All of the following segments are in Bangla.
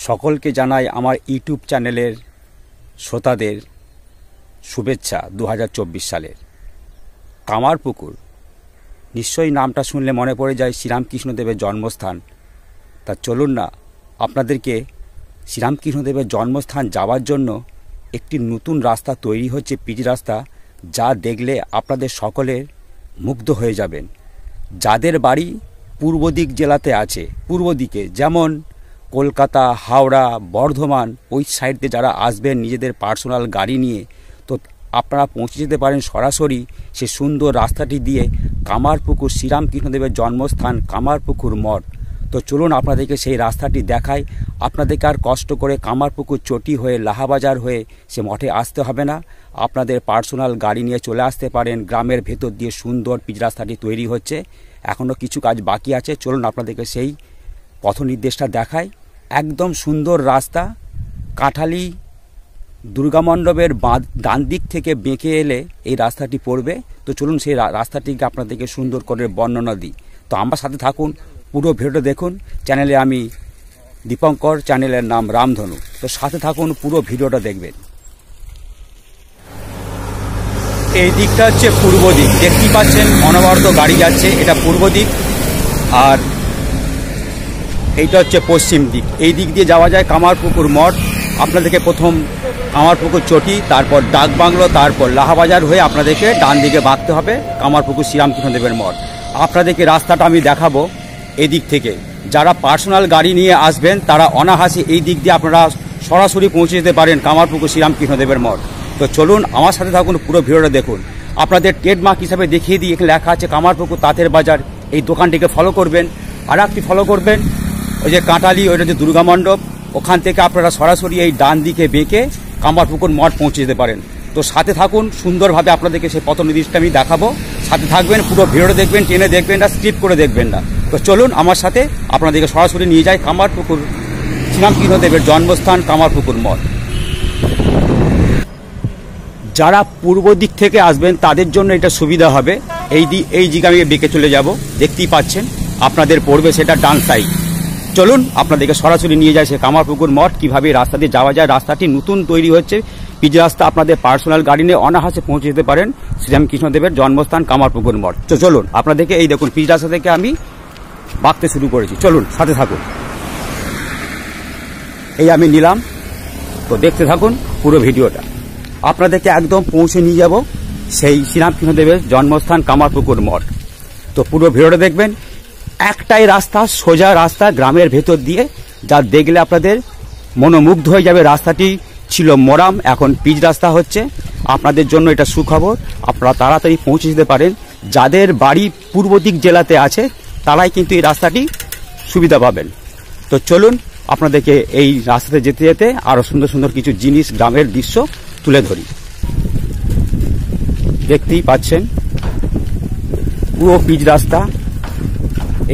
সকলকে জানাই আমার ইউটিউব চ্যানেলের শ্রোতাদের শুভেচ্ছা। 2024 সালের কামারপুকুর, নিশ্চয়ই নামটা শুনলে মনে পড়ে যায় শ্রীরামকৃষ্ণদেবের জন্মস্থান। তা চলুন না, আপনাদেরকে শ্রীরামকৃষ্ণদেবের জন্মস্থান যাওয়ার জন্য একটি নতুন রাস্তা তৈরি হচ্ছে, পিচ রাস্তা, যা দেখলে আপনাদের সকলের মুগ্ধ হয়ে যাবেন। যাদের বাড়ি পূর্ব দিক জেলাতে আছে, পূর্ব দিকে যেমন কলকাতা, হাওড়া, বর্ধমান, ওই সাইড দিয়ে যারা আসবেন নিজেদের পার্সোনাল গাড়ি নিয়ে, তো আপনারা পৌঁছে যেতে পারেন সরাসরি সে সুন্দর রাস্তাটি দিয়ে কামারপুকুর, শ্রীরামকৃষ্ণদেবের জন্মস্থান কামারপুকুর মঠ। তো চলুন আপনাদেরকে সেই রাস্তাটি দেখাই। আপনাদেরকে আর কষ্ট করে কামারপুকুর চটি হয়ে লাহাবাজার হয়ে সে মঠে আসতে হবে না। আপনাদের পার্সোনাল গাড়ি নিয়ে চলে আসতে পারেন। গ্রামের ভেতর দিয়ে সুন্দর পিচ রাস্তাটি তৈরি হচ্ছে, এখনও কিছু কাজ বাকি আছে। চলুন আপনাদেরকে সেই পথ নির্দেশটা দেখাই। একদম সুন্দর রাস্তা, কাঁঠালি দুর্গা মণ্ডপের ডান দিক থেকে বেঁকে এলে এই রাস্তাটি পড়বে। তো চলুন সেই রাস্তাটিকে আপনাদেরকে সুন্দর করে বর্ণনা দিই। তো আমার সাথে থাকুন, পুরো ভিডিওটা দেখুন। চ্যানেলে আমি দীপঙ্কর, চ্যানেলের নাম রামধনু। তো সাথে থাকুন, পুরো ভিডিওটা দেখবেন। এই দিকটা হচ্ছে পূর্ব দিক, দেখতেই পাচ্ছেন অনবরত গাড়ি যাচ্ছে, এটা পূর্ব দিক। আর এইটা হচ্ছে পশ্চিম দিক। এই দিক দিয়ে যাওয়া যায় কামারপুকুর মঠ। আপনাদেরকে প্রথম কামারপুকুর চটি, তারপর ডাকবাংলো, তারপর লাহাবাজার হয়ে আপনাদেরকে ডান দিকে বাঁকতে হবে কামারপুকুর শ্রীরামকৃষ্ণদেবের মঠ। আপনাদেরকে রাস্তাটা আমি দেখাবো এই দিক থেকে। যারা পার্সোনাল গাড়ি নিয়ে আসবেন তারা অনায়াসে এই দিক দিয়ে আপনারা সরাসরি পৌঁছে যেতে পারেন কামারপুকুর শ্রীরামকৃষ্ণদেবের মঠ। তো চলুন আমার সাথে থাকুন, পুরো ভিডিওটা দেখুন। আপনাদের ট্রেডমার্ক হিসাবে দেখিয়ে দিই, এখানে লেখা আছে কামারপুকুর তাঁতের বাজার। এই দোকানটিকে ফলো করবেন। আর একটি ফলো করবেন, ওই যে কাঁঠালি, ওইটা যে দুর্গা মণ্ডপ, ওখান থেকে আপনারা সরাসরি এই ডান দিকে বেঁকে কামারপুকুর মঠ পৌঁছে যেতে পারেন। তো সাথে থাকুন, সুন্দরভাবে আপনাদেরকে সেই পথ নির্দেশটা আমি দেখাবো। সাথে থাকবেন, পুরো ভিডিওটা দেখবেন, টেনে দেখবেন না, স্কিপ করে দেখবেন না। তো চলুন আমার সাথে আপনাদেরকে সরাসরি নিয়ে যাই কামারপুকুর শ্রীরামকৃষ্ণদেবের জন্মস্থান কামারপুকুর মঠ। যারা পূর্ব দিক থেকে আসবেন তাদের জন্য এটা সুবিধা হবে। এই দিকে আমি বেঁকে চলে যাব, দেখতেই পাচ্ছেন আপনাদের পড়বে সেটা ডান সাইড। চলুন আপনাদেরকে সরাসরি নিয়ে যায় সে কামারপুকুর মঠ, কীভাবে রাস্তা দিয়ে যাওয়া যায়। রাস্তাটি নতুন তৈরি হচ্ছে, পিচ রাস্তা, আপনাদের পার্সোনাল গাড়ি নিয়ে অনায়াসে পৌঁছে যেতে পারেন শ্রীরামকৃষ্ণদেবের জন্মস্থান কামারপুকুর মঠ। তো চলুন আপনাদেরকে এই দেখুন পিচ রাস্তা থেকে আমি বাঁকতে শুরু করেছি। চলুন সাথে থাকুন, এই আমি নিলাম। তো দেখতে থাকুন পুরো ভিডিওটা। আপনাদেরকে একদম পৌঁছে নিয়ে যাব সেই শ্রীরামকৃষ্ণদেবের জন্মস্থান কামারপুকুর মঠ। তো পুরো ভিডিওটা দেখবেন। একটাই রাস্তা, সোজা রাস্তা গ্রামের ভেতর দিয়ে, যা দেখলে আপনাদের মনোমুগ্ধ হয়ে যাবে। রাস্তাটি ছিল মোরাম, এখন পিচ রাস্তা হচ্ছে। আপনাদের জন্য এটা সুখবর, আপনারা তাড়াতাড়ি পৌঁছে যেতে পারেন। যাদের বাড়ি পূর্ব দিক জেলাতে আছে তারাই কিন্তু এই রাস্তাটি সুবিধা পাবেন। তো চলুন আপনাদেরকে এই রাস্তাতে যেতে যেতে আরও সুন্দর সুন্দর কিছু জিনিস, গ্রামের দৃশ্য তুলে ধরি। দেখতেই পাচ্ছেন পুরো পিচ রাস্তা।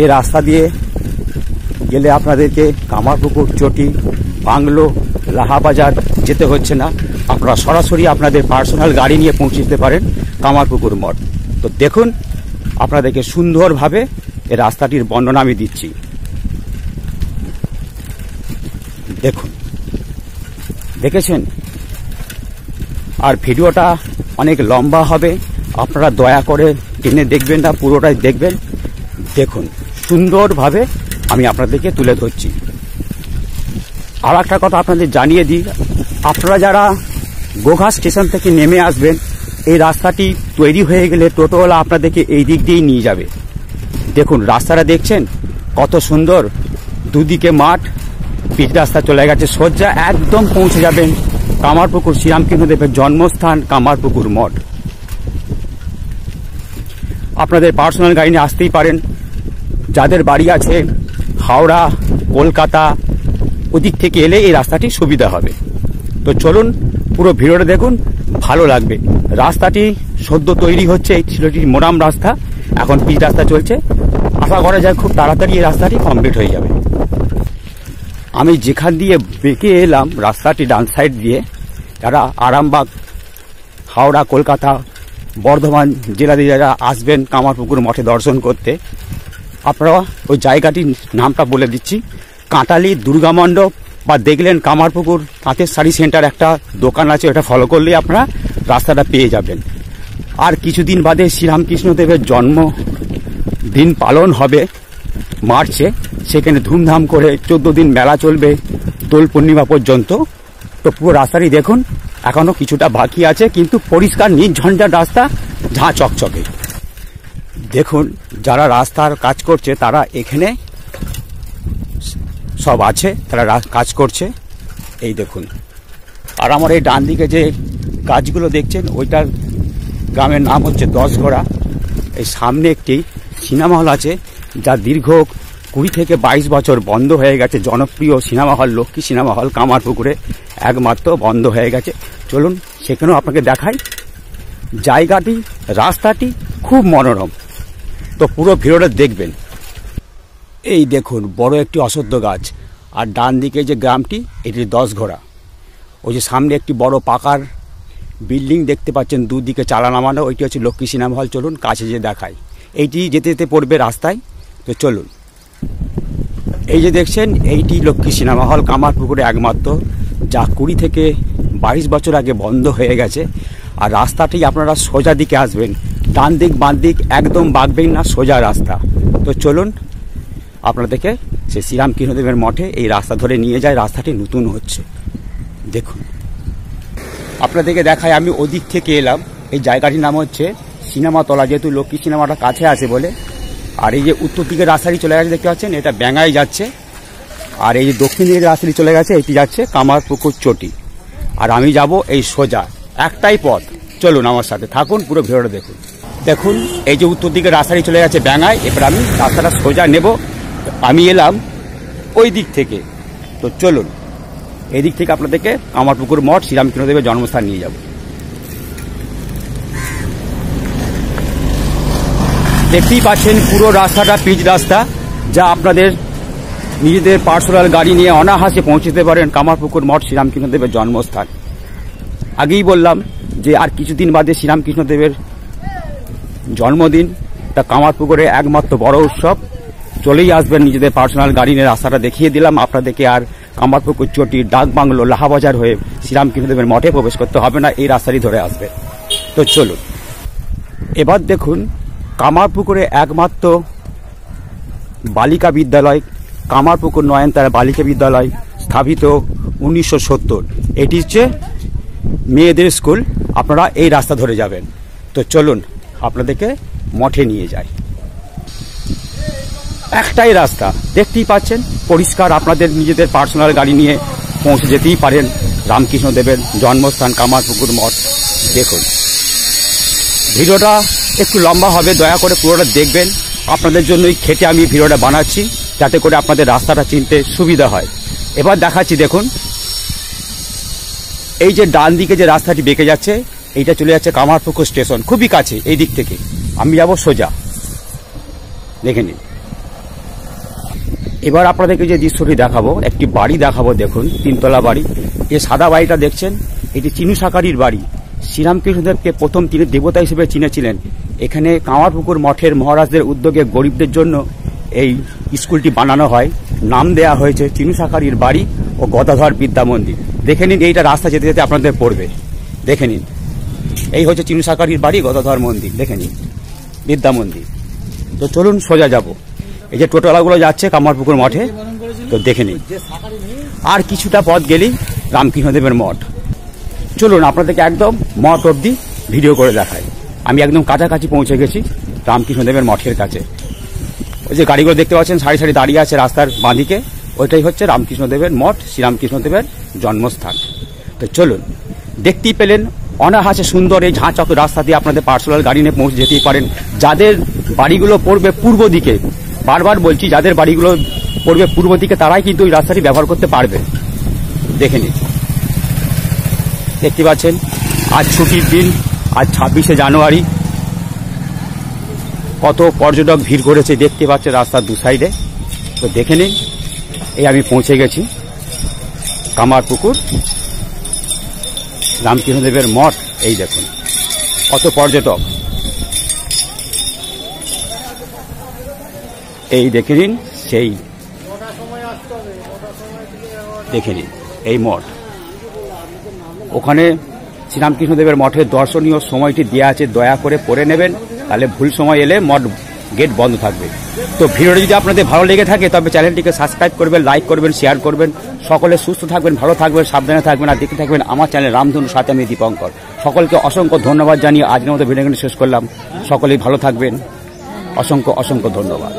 এই রাস্তা দিয়ে গেলে আপনাদেরকে কামারপুকুর চটি, বাংলো, লাহাবাজার যেতে হচ্ছে না। আপনারা সরাসরি আপনাদের পার্সোনাল গাড়ি নিয়ে পৌঁছে যেতে পারেন কামারপুকুর মঠ। তো দেখুন আপনাদেরকে সুন্দরভাবে এই রাস্তাটির বর্ণনা আমি দিচ্ছি। দেখুন, দেখেছেন? আর ভিডিওটা অনেক লম্বা হবে, আপনারা দয়া করে টেনে দেখবেন না, পুরোটাই দেখবেন। দেখুন সুন্দরভাবে আমি আপনাদেরকে তুলে ধরছি। আর একটা কথা আপনাদের জানিয়ে দিই, আপনারা যারা গোঘাট স্টেশন থেকে নেমে আসবেন, এই রাস্তাটি তৈরি হয়ে গেলে টোটোওয়ালা আপনাদেরকে এই দিক দিয়েই নিয়ে যাবে। দেখুন রাস্তাটা দেখছেন কত সুন্দর, দুদিকে মাঠ, পিচ রাস্তা চলে গেছে সোজা, একদম পৌঁছে যাবেন কামারপুকুর শ্রীরামকৃষ্ণদেবের জন্মস্থান কামারপুকুর মঠ। আপনাদের পার্সোনাল গাড়ি নিয়ে আসতেই পারেন। যাদের বাড়ি আছে হাওড়া, কলকাতা, ওদিক থেকে এলে এই রাস্তাটি সুবিধা হবে। তো চলুন পুরো ভিডিওটা দেখুন, ভালো লাগবে। রাস্তাটি সদ্য তৈরি হচ্ছে, এই ছিল মোরাম রাস্তা, এখন পিচ রাস্তা চলছে। আশা করা যায় খুব তাড়াতাড়ি এই রাস্তাটি কমপ্লিট হয়ে যাবে। আমি যেখান দিয়ে বেঁকে এলাম রাস্তাটি ডান সাইড দিয়ে, যারা আরামবাগ, হাওড়া, কলকাতা, বর্ধমান জেলা দিয়ে যারা আসবেন কামারপুকুর মঠে দর্শন করতে, আপনারা ওই জায়গাটির নামটা বলে দিচ্ছি, কাঁঠালি দুর্গা মণ্ডপ বা দেখলেন কামারপুকুর তাঁতের শাড়ি সেন্টার একটা দোকান আছে, ওটা ফলো করলেই আপনারা রাস্তাটা পেয়ে যাবেন। আর কিছুদিন বাদে শ্রীরামকৃষ্ণদেবের জন্মদিন পালন হবে মার্চে, সেখানে ধুমধাম করে 14 দিন মেলা চলবে দোল পূর্ণিমা পর্যন্ত। তো পুরো রাস্তাটি দেখুন, এখনো কিছুটা বাকি আছে, কিন্তু পরিষ্কার নির্ঝঞ্ঝাট রাস্তা, ঝাঁ চকচকে। দেখুন যারা রাস্তার কাজ করছে তারা এখানে সব আছে, তারা কাজ করছে, এই দেখুন। আর আমার এই ডান দিকে যে গাছগুলো দেখছেন ওইটার গ্রামের নাম হচ্ছে 10 ঘোড়া। এই সামনে একটি সিনেমা হল আছে, যা দীর্ঘ 20 থেকে 22 বছর বন্ধ হয়ে গেছে। জনপ্রিয় cinema hall Lakshmi cinema hall কামারপুকুরে একমাত্র বন্ধ হয়ে গেছে। চলুন সেখানেও আপনাকে দেখাই। জায়গাটি, রাস্তাটি খুব মনোরম, তো পুরো ভিডিওটা দেখবেন। এই দেখুন বড় একটি অশ্বত্থ গাছ, আর ডান দিকে যে গ্রামটি এটি 10 ঘোড়া। ওই যে সামনে একটি বড় পাকার বিল্ডিং দেখতে পাচ্ছেন, দুদিকে চালা নামানো, ওইটি হচ্ছে লক্ষ্মী সিনেমা হল। চলুন কাছে যে দেখাই, এইটি যেতে যেতে পড়বে রাস্তায়। তো চলুন, এই যে দেখছেন এইটি লক্ষ্মী সিনেমা হল কামারপুকুরে একমাত্র, যা 20 থেকে 22 বছর আগে বন্ধ হয়ে গেছে। আর রাস্তাটি আপনারা সোজা দিকে আসবেন, ডান দিক বাঁ দিক একদম বাঁকবেন না, সোজা রাস্তা। তো চলুন আপনাদেরকে সে শ্রীরামকৃষ্ণদেবের মঠে এই রাস্তা ধরে নিয়ে যায়। রাস্তাটি নতুন হচ্ছে, দেখুন আপনাদেরকে দেখায়। আমি ওদিক থেকে এলাম, এই জায়গাটির নাম হচ্ছে সিনেমাতলা, যেহেতু লক্ষ্মী সিনেমাটা কাছে আছে বলে। আর এই যে উত্তর দিকের রাস্তাটি চলে গেছে দেখতে পাচ্ছেন, এটা ব্যাঙ্গাই যাচ্ছে। আর এই যে দক্ষিণ দিকের রাস্তাটি চলে গেছে, এটি যাচ্ছে কামারপুকুর চটি। আর আমি যাব এই সোজা, একটাই পথ। চলুন আমার সাথে থাকুন, পুরো ভিডিওটা দেখুন। দেখুন এই যে উত্তর দিকের রাস্তাটি চলে গেছে ব্যাঙ্গাই, এবার আমি রাস্তাটা সোজা নেব। আমি এলাম ওই দিক থেকে, তো চলুন এই দিক থেকে আপনাদেরকে কামারপুকুর মঠ শ্রীরামকৃষ্ণদেবের জন্মস্থান নিয়ে যাব। দেখতেই পাচ্ছেন পুরো রাস্তাটা পিচ রাস্তা, যা আপনাদের নিজেদের পার্সোনাল গাড়ি নিয়ে অনায়াসে পৌঁছতে পারেন কামারপুকুর মঠ শ্রীরামকৃষ্ণদেবের জন্মস্থান। আগেই বললাম যে আর কিছুদিন বাদে শ্রীরামকৃষ্ণদেবের জন্মদিন, তা কামারপুকুরে একমাত্র বড় উৎসব। চলেই আসবেন নিজেদের পার্সোনাল গাড়ি নিয়ে। রাস্তাটা দেখিয়ে দিলাম আপনাদেরকে। আর কামারপুকুর চটি, ডাক বাংলো, লাহাবাজার হয়ে শ্রীরামকৃষ্ণদেবের মঠে প্রবেশ করতে হবে না, এই রাস্তাটি ধরে আসবে। তো চলুন এবার দেখুন কামারপুকুরে একমাত্র বালিকা বিদ্যালয়, কামারপুকুর নয়নতারা বালিকা বিদ্যালয়, স্থাপিত 1970। এটি হচ্ছে মেয়েদের স্কুল। আপনারা এই রাস্তা ধরে যাবেন। তো চলুন আপনাদেরকে মঠে নিয়ে যাই। একটাই রাস্তা, দেখতেই পাচ্ছেন পরিষ্কার। আপনাদের নিজেদের পার্সোনাল গাড়ি নিয়ে পৌঁছে যেতেই পারেন রামকৃষ্ণদেবের জন্মস্থান কামারপুকুর মঠ। দেখুন ভিডিওটা একটু লম্বা হবে, দয়া করে পুরোটা দেখবেন। আপনাদের জন্যই খেটে আমি ভিডিওটা বানাচ্ছি, যাতে করে আপনাদের রাস্তাটা চিনতে সুবিধা হয়। এবার দেখাচ্ছি, দেখুন এই যে ডান দিকে যে রাস্তাটি বেঁকে যাচ্ছে, এইটা চলে যাচ্ছে কামারপুকুর স্টেশন, খুবই কাছে। এই দিক থেকে আমি যাব সোজা, দেখে নিন। এবার আপনাদেরকে যে দৃশ্যটি দেখাবো, একটি বাড়ি দেখাবো। দেখুন 3তলা বাড়ি। এই সাদা বাড়িটা দেখছেন, এটি চিনু শাকারির বাড়ি। শ্রীরামকৃষ্ণদেবকে প্রথম তিনি দেবতা হিসেবে চিনেছিলেন। এখানে কামারপুকুর মঠের মহারাজদের উদ্যোগে গরিবদের জন্য এই স্কুলটি বানানো হয়। নাম দেয়া হয়েছে চিনু শাকারির বাড়ি ও গদাধর বিদ্যা মন্দির। দেখে নিন, এইটা রাস্তা যেতে যেতে আপনাদের পড়বে, দেখে নিন। এই হচ্ছে চিনু শাকারির বাড়ি, গদাধর মন্দির, দেখে নিন, বিদ্যা মন্দির। তো চলুন সোজা যাব। এই যে টোটোলাগুলো যাচ্ছে কামারপুকুর মঠে, তো দেখে নিন। আর কিছুটা পথ গেলেই রামকৃষ্ণদেবের মঠ। চলুন আপনাদেরকে একদম মঠ অবধি ভিডিও করে দেখাই। আমি একদম কাছাকাছি পৌঁছে গেছি রামকৃষ্ণদেবের মঠের কাছে। ওই যে গাড়িগুলো দেখতে পাচ্ছেন সারি সারি দাঁড়িয়ে আছে রাস্তার বাঁদিকে, ওইটাই হচ্ছে রামকৃষ্ণদেবের মঠ, শ্রীরামকৃষ্ণদেবের জন্মস্থান। তো চলুন, দেখতেই পেলেন অনায়াসে সুন্দর এই ঝাঁ চক রাস্তা দিয়ে আপনাদের পার্সোনাল গাড়ি নিয়ে পৌঁছে যেতেই পারেন। যাদের বাড়িগুলো পড়বে পূর্ব দিকে, বারবার বলছি, যাদের বাড়িগুলো পড়বে পূর্ব দিকে তারাই কিন্তু এই রাস্তাটি ব্যবহার করতে পারবে। দেখে নিন, দেখতে পাচ্ছেন আজ ছুটির দিন, আজ 26শে জানুয়ারি। কত পর্যটক ভিড় করেছে দেখতে পাচ্ছেন রাস্তার দু সাইডে। তো দেখে নিন, এই আমি পৌঁছে গেছি কামারপুকুর রামকৃষ্ণদেবের মঠ। এই দেখুন কত পর্যটক, এই দেখে নিন। সেই দেখে নিন এই মঠ। ওখানে শ্রীরামকৃষ্ণদেবের মঠের দর্শনীয় সময়টি দেওয়া আছে, দয়া করে পড়ে নেবেন, তাহলে ভুল সময় এলে মঠ গেট বন্ধ থাকবে। তো ভিডিওটি যদি আপনাদের ভালো লেগে থাকে তবে চ্যানেলটিকে সাবস্ক্রাইব করবেন, লাইক করবেন, শেয়ার করবেন। সকলে সুস্থ থাকবেন, ভালো থাকবেন, সাবধানে থাকবেন, আর দেখতে থাকবেন আমার চ্যানেল রামধনুর সাথে আমি দীপঙ্কর। সকলকে অসংখ্য ধন্যবাদ জানিয়ে আজকের মতো ভিডিওটি শেষ করলাম। সকলেই ভালো থাকবেন, অসংখ্য অসংখ্য ধন্যবাদ।